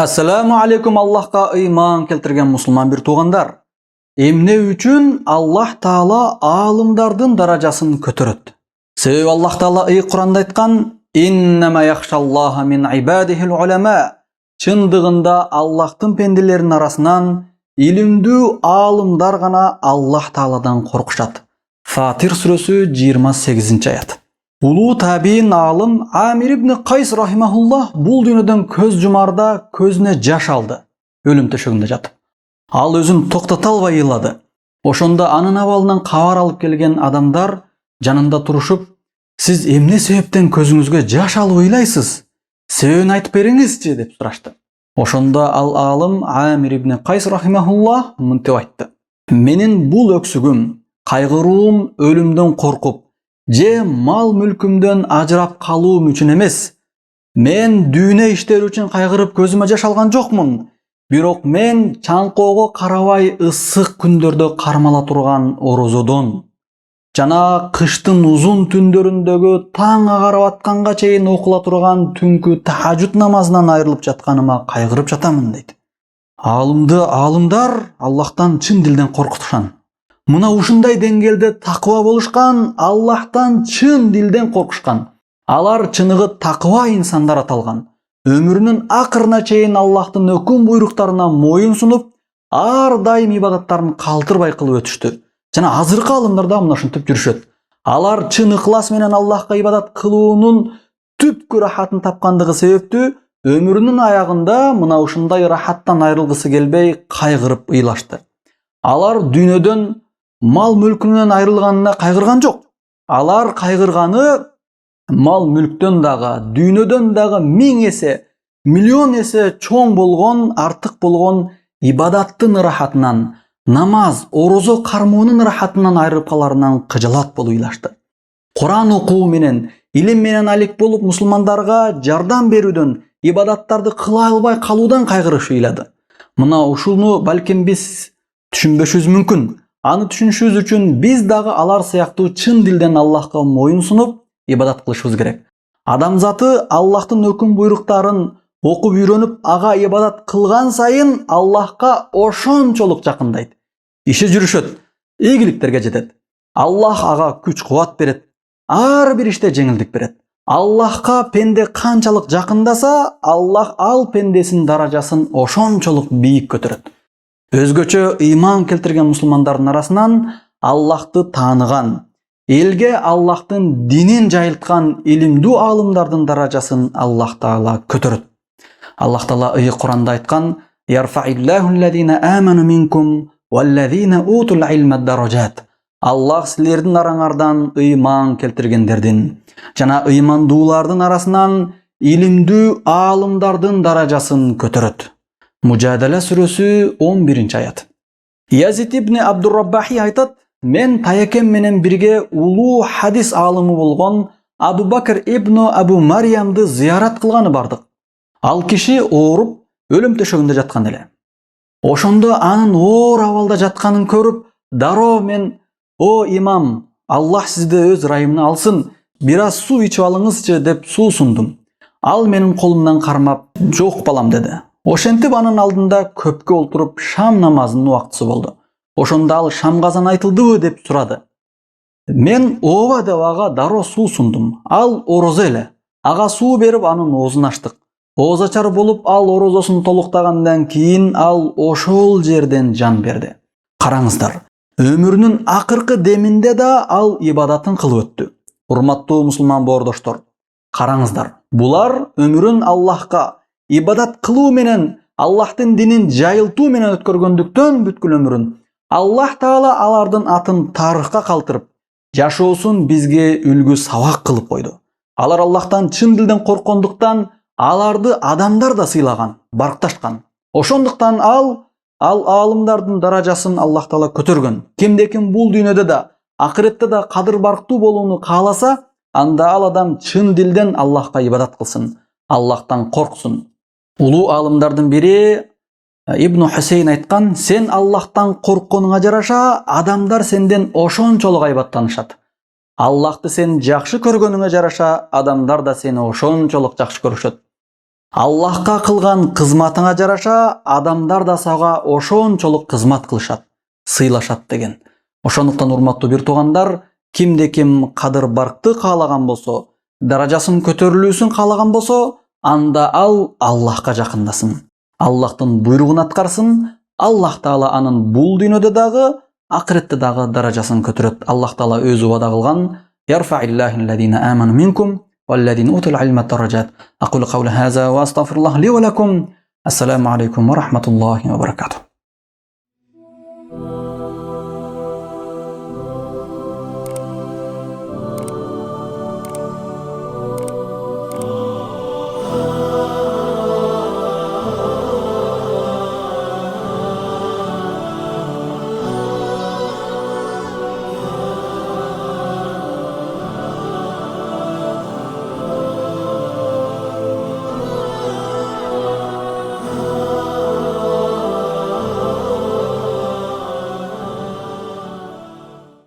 Ассаламу алейкум, Аллахқа ыйман келтірген мұсылман бір туғандар. Эмне үчүн Аллах Таала алымдардын даражасын көтөрөт. Себеби Аллах Таала Куранда айткан: "Иннама яхшаллаха мин ибадихил улама". Чындыгында Аллахтын пенделеринин арасынан илимдүү алымдар гана Аллах Тааладан коркушат. Фатир сүрөсү 28-аят. Улуу табиин алым Амир ибн Кайс рахимахуллах бул дүйнөдөн көз жумарда көзүнө жаш алды. Өлүм төшөгүндө жатып. Ал өзүн токтото албай ыйлады. Ошондо анын абалынан кабар алып келген адамдар жанында турушуп: "Сиз эмне себептен көзүңүзгө жаш алып ыйлайсыз? Себебин айтып бериңизчи" деп сурашты. Ошондо ал алым Амир ибн Кайс рахимахуллах мынтип айтты: "Менин бул өксүгүм, кайгыруум өлүмдөн коркуп же мал мүлкүмдөн ажырап калуум үчүн эмес. Мен дүйнө иштери үчүн кайгырып көзүмө жаш алган жокмун. Бирок мен чаңкоого карабай ысык күндөрдө кармала турган орозодон жана кыштын узун түндөрүндөгү таң агарып атканга чейин окула турган түнкү тахажжуд намазынан айрылып жатканыма кайгырып жатамын" дейт. Алымдар Аллахтан чын дилден коркутушан. Мына ушундай деңгээлде такыба болушкан, Аллахтан чын дилден коркушкан. Алар чыныгы такыба инсандар аталган. Өмүрүнүн акырына чейин Аллахтын өкүм буйруктарына моюн сунуп, ар дайым ибадаттарын калтырбай кылып өтүштү. Жана азыркы алымдар да мына ушинтип жүрүшөт. Алар чын ыхлас менен Аллахка ибадат кылуунун түпкү рахатын тапкандыгы себептүү өмүрүнүн аягында мына ушундай рахаттан айрылгысы келбей кайгырып ыйлашты. Алар дүйнөдөн мал мүлкүнөн айрылганына кайгырган жок. Алар кайгырганы мал мүлктөн дагы, дүйнөдөн дагы 1000 эсе, миллион эсе чоң болгон, артык болгон ибадаттын рахатынан, намаз, орозо кармоонун рахатынан айрылып каларынан кыжалат болуп ыйлашты. Куран окуу менен, илим менен алек болуп мусулмандарга жардам берүүдөн, ибадаттарды кыла албай калуудан кайгырышып ыйлады. Мына ушуну балким биз түшүнбөшүбүз мүмкүн. Аны түшүнүшүбүз үчүн биз дагы алар сыяктуу чын дилден Аллахка моюн сунуп ибадат кылышыбыз керек. Адамзаты Аллахтын өкүм буйруктарын окуп үйрөнүп, ага ибадат кылган сайын Аллахка ошончолук жакындайт. Иши жүрүшөт, ийгиликтерге жетет. Аллах ага күч кубат берет. Ар бир иште жеңилдик берет. Аллахка пенде канчалык жакындаса, Аллах ал пендесинин даражасын ошончолук бийик көтөрөт. Өзгөчө ыйман келтирген мусулмандардын арасынан Аллахты тааныган, элге Аллахтын динин жайылткан илимдүү алымдардын даражасын Аллах Таала көтөрөт. Аллах Таала Куранда айткан: "Ярфа'иллаху аллазина аману минкум валлазина утул илма даражат". Аллах силердин араңардан ыйман келтиргендердин жана ыймандуулардын арасынан илимдүү алымдардын даражасын көтөрөт. Мужадала сүрөсү 11-аят. Язид ибн Абдурраббахи айтат: "Мен таякем менен бирге улуу хадис алымы болгон Абу Бакр ибн Абу Мариямды зыярат кылганы бардык. Ал киши ооруп, өлүм төшөгүндө жаткан эле. Ошондо анын оор абалда жатканын көрүп, дароо мен: "О имам, Аллах сизди өз ырайымына алсын, бир аз суу ичип алыңызчы" деп суу сундум. Ал менин колумдан кармап: "Жок балам" деди. Ошентип анын алдында көпкө олтуруп шам намазынын убактысы болду. Ошондо ал шам казан айтылдыбы деп сурады. Мен ооба деп ага дароо суу сундум. Ал орозо эле. Ага суу берип анын оозун ачтык. Оозачар болуп ал орозосун толуктагандан кийин ал ошол жерден жан берди. Караңыздар, өмүрүнүн акыркы деминде да ал ибадатын кылып өттү. Урматтуу мусулман боордоштор, караңыздар, булар өмүрүн Аллахка ибадат кылуу менен, Аллахтын динин жайылтуу менен өткөргөндүктөн бүткүл өмүрүн Аллах Таала алардын атын тарыхка калтырып, жашоосун бизге үлгү сабак кылып койду. Алар Аллахтан чын дилден корккондуктан аларды адамдар да сыйлаган, баркташкан. Ошондуктан ал алымдардын даражасын Аллах Таала көтөргөн. Кимде-ким бул дүйнөдө да, акыретте да кадыр барктуу болууну кааласа, анда ал адам чын дилден Аллахка ибадат кылсын, Аллахтан корксун. Улуу алымдардын бири Ибн Хусейн айткан: "Сен Аллахтан коркконуңа жараша, адамдар сенден ошончолук айбаттанышат. Аллахты сен жакшы көргөнүңө жараша, адамдар да сени ошончолук жакшы көрүшөт". Аллахка кылган кызматыңа жараша адамдар да сага ошончолук кызмат кылышат, сыйлашат деген. Ошондуктан урматтуу бир туугандар, кимде ким кадыр баркты каалаган болсо, даражасын көтөрүлүүсүн каалаган болсо, анда ал Аллахка жакындасын. Аллахтын буйругун аткарсын. Аллах Таала анын бул дүйнөдө дагы, акыретте дагы даражасын көтөрөт. Аллах Таала өзү вада кылган: "Ярфа'иллаху аллазина аману минкум валлазина утул илма даражат". Aqulu qawli hadha wa astaghfirullah li wa lakum. Assalamu alaykum wa rahmatullahi wa barakatuh.